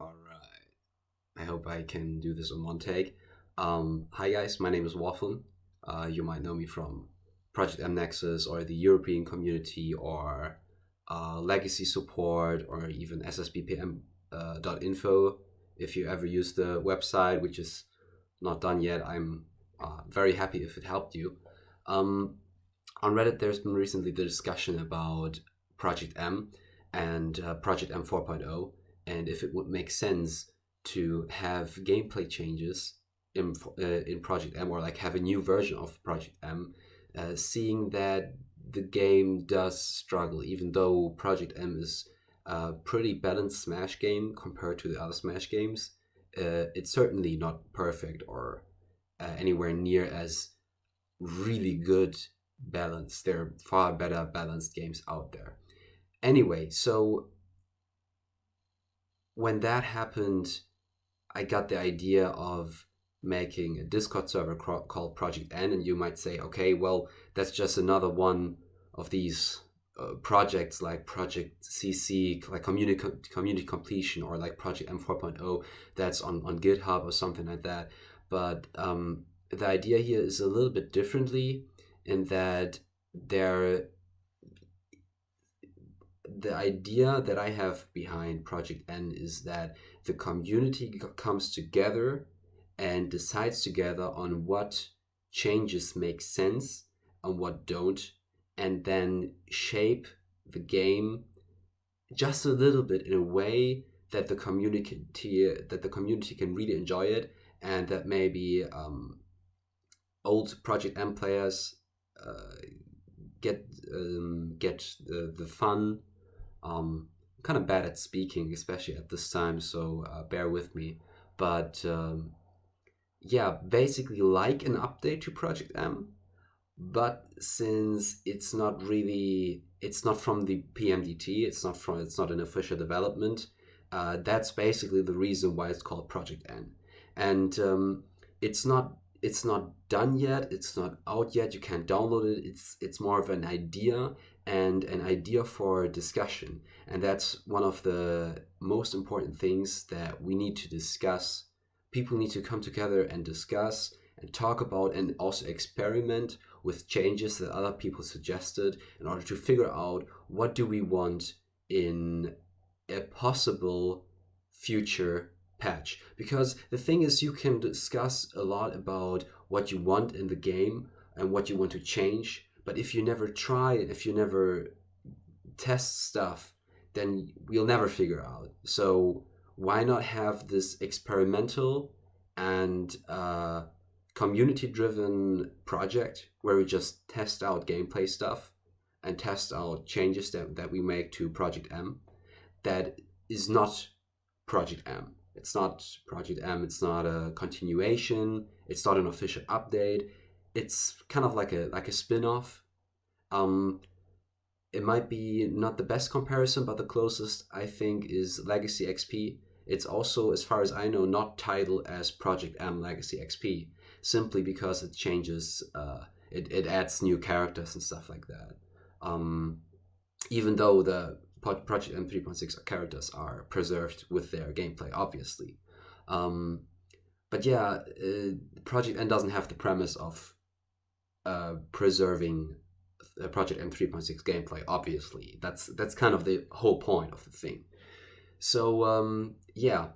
All right. I hope I can do this in one take. Hi guys, my name is Waffle. You might know me from Project M Nexus or the European community or legacy support or even SSBPM .info. If you ever use the website, which is not done yet, I'm very happy if it helped you. Um, on Reddit, there's been recently the discussion about Project M and Project M 4.0, and if it would make sense to have gameplay changes in Project M, or like have a new version of Project M, seeing that the game does struggle, even though Project M is a pretty balanced Smash game compared to the other Smash games. It's certainly not perfect or anywhere near as really good balanced. There are far better balanced games out there. Anyway, so when that happened, I got the idea of making a Discord server called Project N, and you might say, okay, well, that's just another one of these projects like Project CC, like community completion, or like Project M 4.0 that's on GitHub or something like that. But the idea here is a little bit differently in that there the idea that I have behind Project N is that the community comes together and decides together on what changes make sense and what don't, and then shape the game just a little bit in a way that the community can really enjoy it, and that maybe old Project M players uh, get the fun. I'm kind of bad at speaking, especially at this time, so bear with me. But yeah, basically like an update to Project M, but since it's not from the PMDT, it's not an official development. That's basically the reason why it's called Project N, and it's not it's not done yet. It's not out yet. You can't download it. It's more of an idea and an idea for discussion, and that's one of the most important things that we need to discuss. People need to come together and discuss and talk about and also experiment with changes that other people suggested in order to figure out what do we want in a possible future patch. Because the thing is, you can discuss a lot about what you want in the game and what you want to change, but if you never try, if you never test stuff, then we'll never figure out. So why not have this experimental and community driven project where we just test out gameplay stuff and test out changes that we make to Project M that is not Project M. It's not Project M, it's not a continuation, it's not an official update. It's kind of like a spin-off. Um it might be not the best comparison, but the closest I think is Legacy XP. It's also, as far as I know, not titled as Project M Legacy XP, simply because it changes, it adds new characters and stuff like that. Um, Even though the Project M 3.6 characters are preserved with their gameplay, obviously. Um, but yeah, Project N doesn't have the premise of preserving Project M 3.6 gameplay. Obviously, that's kind of the whole point of the thing. So yeah,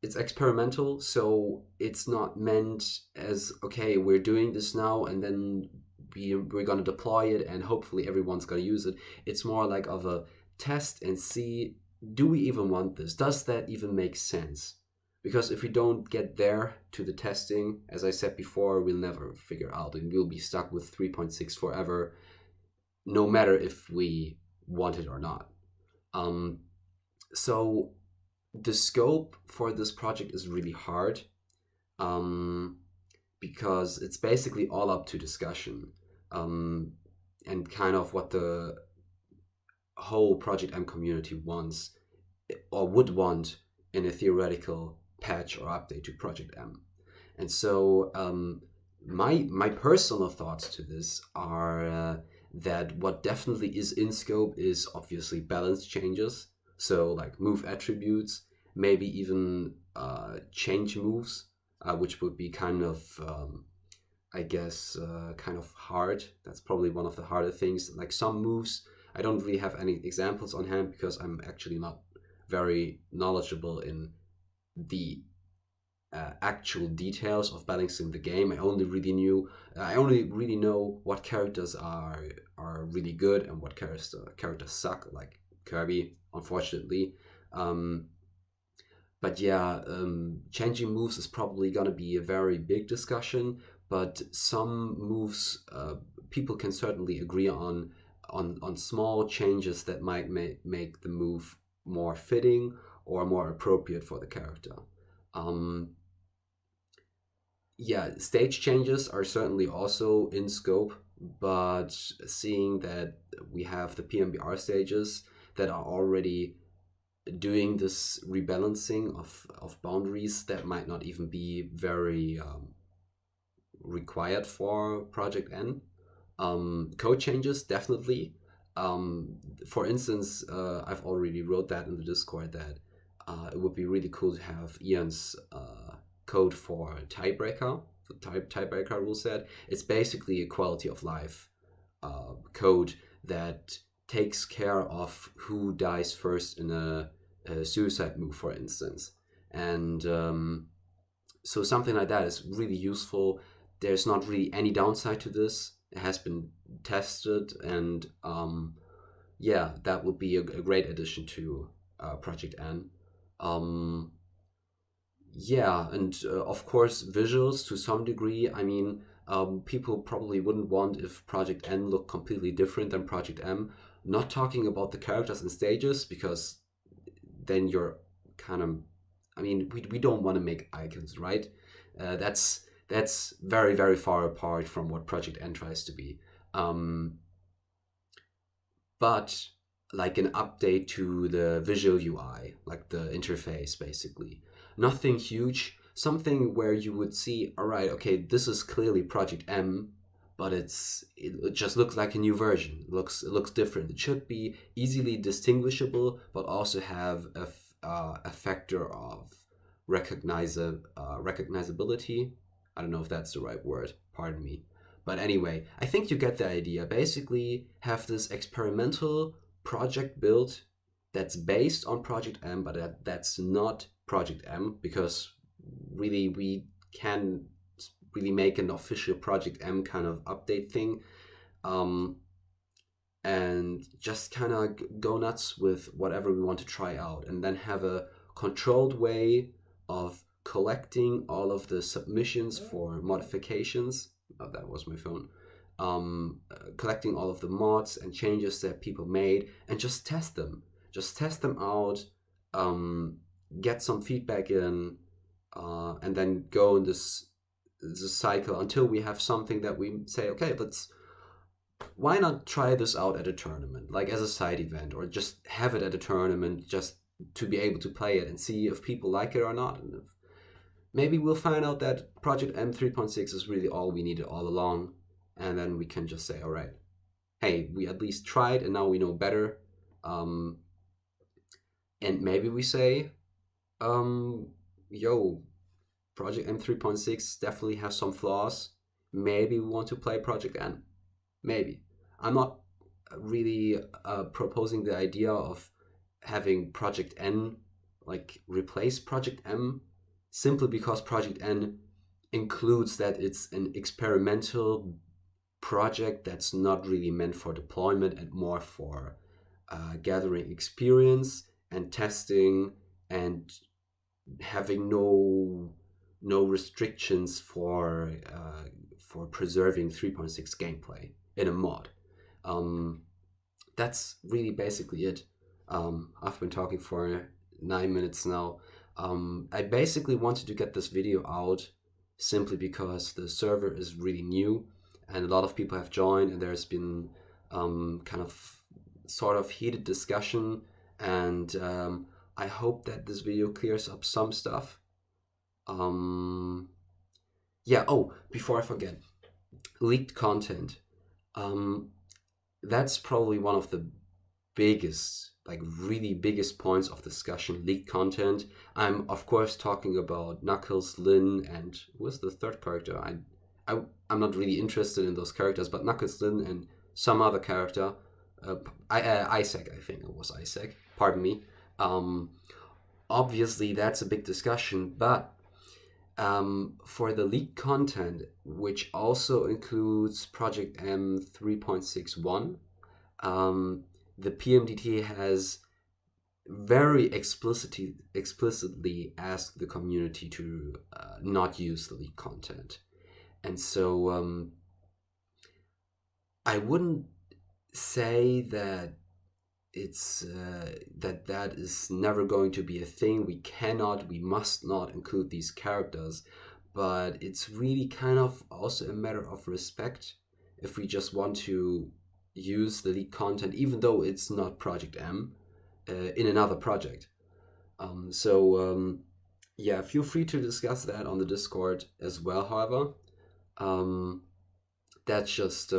it's experimental. So it's not meant as, okay, we're doing this now and then we're gonna deploy it and hopefully everyone's gonna use it. It's more like of a test and see, do we even want this? Does that even make sense? Because if we don't get there to the testing, as I said before, we'll never figure out and we'll be stuck with 3.6 forever, no matter if we want it or not. So the scope for this project is really hard, um, because it's basically all up to discussion, um, and kind of what the whole Project M community wants or would want in a theoretical patch or update to Project M. And so my personal thoughts to this are that what definitely is in scope is obviously balance changes. So like move attributes maybe even change moves, which would be kind of I guess kind of hard. That's probably one of the harder things. Like some moves, I don't really have any examples on hand because I'm actually not very knowledgeable in the actual details of balancing the game. I only really know what characters are really good and what characters suck, like Kirby, unfortunately. Um, but yeah, changing moves is probably gonna be a very big discussion. But some moves, people can certainly agree on small changes that might make the move more fitting or more appropriate for the character. Um, yeah, stage changes are certainly also in scope, but seeing that we have the PMBR stages that are already doing this rebalancing of boundaries that might not even be very required for Project N. Code changes, definitely. For instance, I've already wrote that in the Discord that it would be really cool to have Ian's code for tiebreaker, the tiebreaker rule set. It's basically a quality of life code that takes care of who dies first in a suicide move, for instance. And so something like that is really useful. There's not really any downside to this. It has been tested, and yeah, that would be a great addition to Project N. Um, yeah, and of course, visuals to some degree. I mean, people probably wouldn't want if Project N looked completely different than Project M. Not talking about the characters and stages, because then you're kind of, I mean, we don't want to make icons, right? That's very very far apart from what Project N tries to be. Um, but like an update to the visual UI, like the interface, basically. Nothing huge, something where you would see, all right, okay, this is clearly Project M, but it just looks like a new version. It looks different. It should be easily distinguishable, but also have a factor of recognizability. I don't know if that's the right word. Pardon me. But anyway, I think you get the idea. Basically, have this experimental project built that's based on Project M, but that's not Project M, because really we can really make an official Project M kind of update thing, um, and just kind of go nuts with whatever we want to try out, and then have a controlled way of collecting all of the submissions for modifications. Oh, that was my phone. Collecting all of the mods and changes that people made, and just test them. Just test them out, um, get some feedback in, and then go in this cycle until we have something that we say, okay, why not try this out at a tournament, like as a side event, or just have it at a tournament just to be able to play it and see if people like it or not. And if, maybe we'll find out that Project M 3.6 is really all we needed all along, and then we can just say, all right, hey, we at least tried and now we know better. Um, and maybe we say, yo, Project M 3.6 definitely has some flaws. Maybe we want to play Project N. Maybe. I'm not really proposing the idea of having Project N like replace Project M, simply because Project N includes that it's an experimental project that's not really meant for deployment and more for gathering experience and testing, and having no restrictions for preserving 3.6 gameplay in a mod. Um, that's really basically it. I've been talking for 9 minutes now. I basically wanted to get this video out simply because the server is really new and a lot of people have joined, and there's been kind of sort of heated discussion, and I hope that this video clears up some stuff. Yeah, oh, before I forget, leaked content. That's probably one of the biggest like really biggest points of discussion, leaked content. I'm of course talking about Knuckles, Lynn, and who was the third character? I'm not really interested in those characters, but Knuckles, Lynn, and some other character. Isaac, I think it was Isaac. Pardon me. Um, Obviously, that's a big discussion, but for the leaked content, which also includes Project M 3.61, the PMDT has very explicitly asked the community to not use the leaked content. And so I wouldn't say that it's that is never going to be a thing. We must not include these characters, but it's really kind of also a matter of respect if we just want to use the leaked content, even though it's not Project M, in another project. Yeah, feel free to discuss that on the Discord as well. However, that's just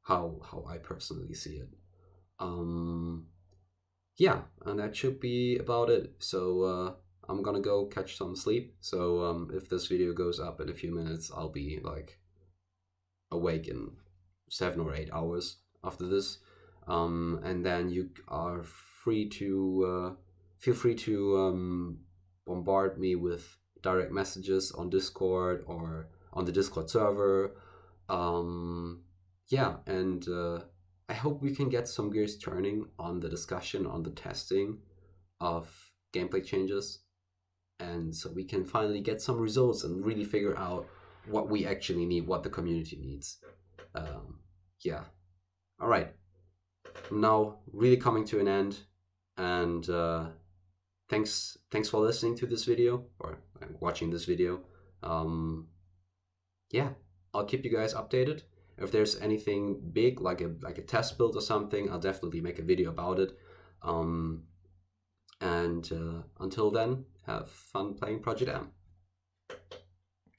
how I personally see it. Yeah, and that should be about it. So I'm gonna go catch some sleep. So if this video goes up in a few minutes, I'll be like awake in 7 or 8 hours after this. And then you are free to feel free to bombard me with direct messages on Discord or on the Discord server. Yeah, and I hope we can get some gears turning on the discussion, on the testing of gameplay changes, and so we can finally get some results and really figure out what we actually need, what the community needs. Yeah. All right. I'm now really coming to an end, and thanks for listening to this video or watching this video. Yeah, I'll keep you guys updated. If there's anything big like a test build or something, I'll definitely make a video about it. And until then, have fun playing Project M.